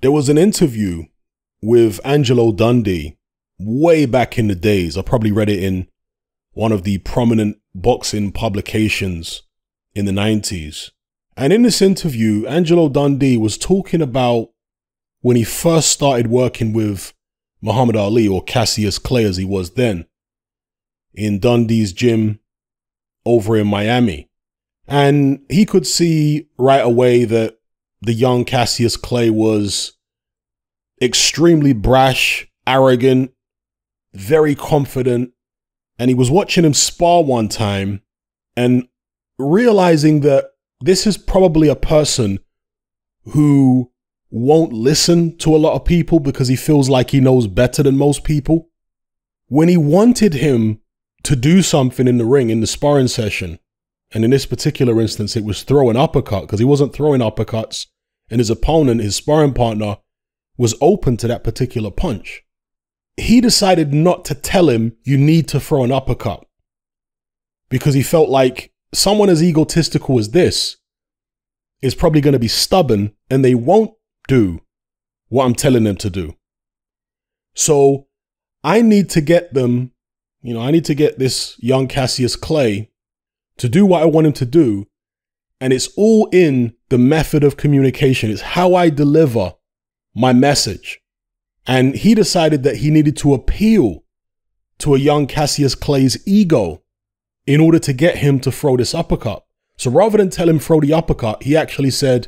There was an interview with Angelo Dundee way back in the days. I probably read it in one of the prominent boxing publications in the 90s. And in this interview, Angelo Dundee was talking about when he first started working with Muhammad Ali, or Cassius Clay as he was then, in Dundee's gym over in Miami. And he could see right away that the young Cassius Clay was extremely brash, arrogant, very confident. And he was watching him spar one time and realizing that this is probably a person who won't listen to a lot of people because he feels like he knows better than most people. When he wanted him to do something in the ring, in the sparring session, and in this particular instance, it was throw an uppercut, because he wasn't throwing uppercuts, and his opponent, his sparring partner, was open to that particular punch. He decided not to tell him, you need to throw an uppercut, because he felt like someone as egotistical as this is probably going to be stubborn and they won't do what I'm telling them to do. So I need to get them, I need to get this young Cassius Clay to do what I want him to do. And it's all in the method of communication. It's how I deliver my message. And he decided that he needed to appeal to a young Cassius Clay's ego in order to get him to throw this uppercut. So rather than tell him throw the uppercut, he actually said,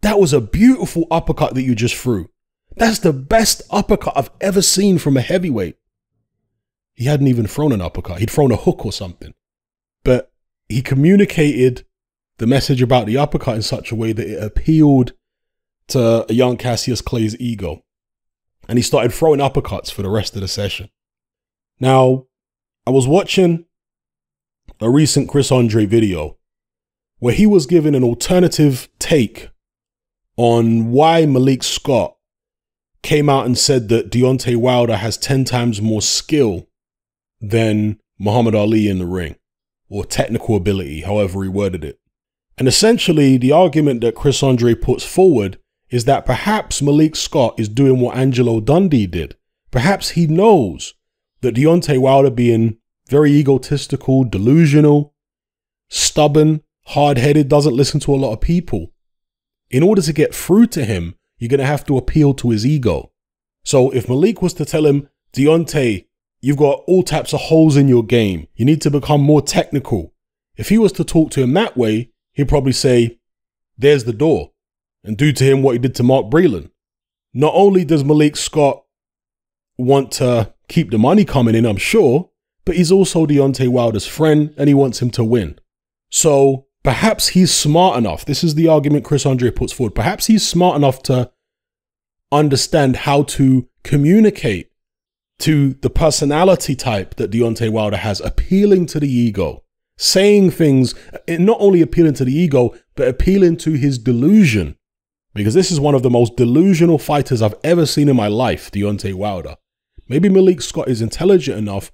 that was a beautiful uppercut that you just threw. That's the best uppercut I've ever seen from a heavyweight. He hadn't even thrown an uppercut. He'd thrown a hook or something. But he communicated the message about the uppercut in such a way that it appealed to a young Cassius Clay's ego. And he started throwing uppercuts for the rest of the session. Now, I was watching a recent Chris Andre video where he was giving an alternative take on why Malik Scott came out and said that Deontay Wilder has 10 times more skill than Muhammad Ali in the ring, or technical ability, however he worded it. And essentially, the argument that Chris Andre puts forward is that perhaps Malik Scott is doing what Angelo Dundee did. Perhaps he knows that Deontay Wilder, being very egotistical, delusional, stubborn, hard-headed, doesn't listen to a lot of people. In order to get through to him, you're going to have to appeal to his ego. So if Malik was to tell him, Deontay, you've got all types of holes in your game. You need to become more technical. If he was to talk to him that way, he'd probably say, there's the door, and do to him what he did to Mark Breland. Not only does Malik Scott want to keep the money coming in, I'm sure, but he's also Deontay Wilder's friend and he wants him to win. So perhaps he's smart enough. This is the argument Chris Andre puts forward. Perhaps he's smart enough to understand how to communicate to the personality type that Deontay Wilder has, appealing to the ego, saying things, not only appealing to the ego, but appealing to his delusion. Because this is one of the most delusional fighters I've ever seen in my life, Deontay Wilder. Maybe Malik Scott is intelligent enough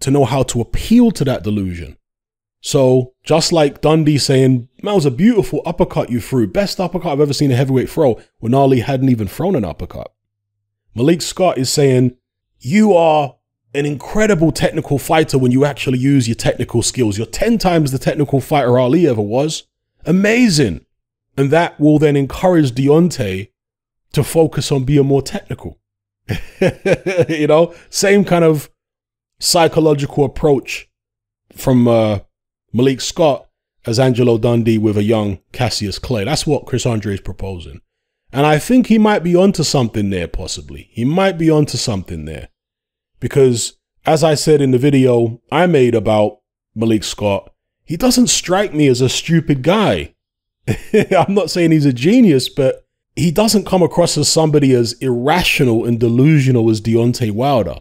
to know how to appeal to that delusion. So just like Dundee saying, that was a beautiful uppercut you threw, best uppercut I've ever seen a heavyweight throw, when Ali hadn't even thrown an uppercut. Malik Scott is saying, you are an incredible technical fighter when you actually use your technical skills. You're 10 times the technical fighter Ali ever was. Amazing. And that will then encourage Deontay to focus on being more technical. Same kind of psychological approach from Malik Scott as Angelo Dundee with a young Cassius Clay. That's what Chris Andre is proposing. And I think he might be onto something there, possibly. He might be onto something there. Because, as I said in the video I made about Malik Scott, he doesn't strike me as a stupid guy. I'm not saying he's a genius, but he doesn't come across as somebody as irrational and delusional as Deontay Wilder.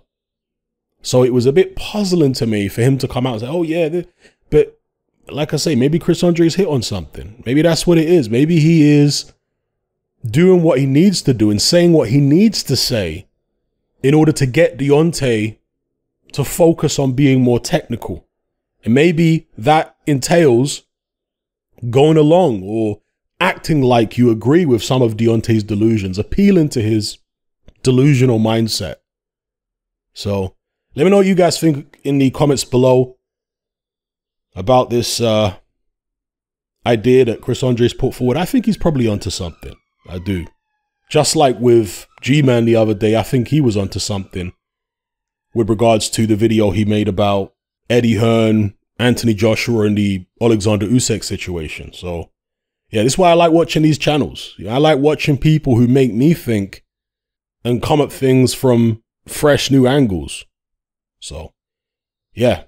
So it was a bit puzzling to me for him to come out and say, oh yeah, but like I say, maybe Chris Andre's hit on something. Maybe that's what it is. Maybe he is doing what he needs to do and saying what he needs to say in order to get Deontay to focus on being more technical. And maybe that entails going along or acting like you agree with some of Deontay's delusions, appealing to his delusional mindset. So let me know what you guys think in the comments below about this idea that Chris Andre's put forward. I think he's probably onto something. I do. Just like with G-Man the other day, I think he was onto something with regards to the video he made about Eddie Hearn, Anthony Joshua, and the Alexander Usyk situation. So yeah, this is why I like watching these channels. I like watching people who make me think and come at things from fresh new angles. So yeah,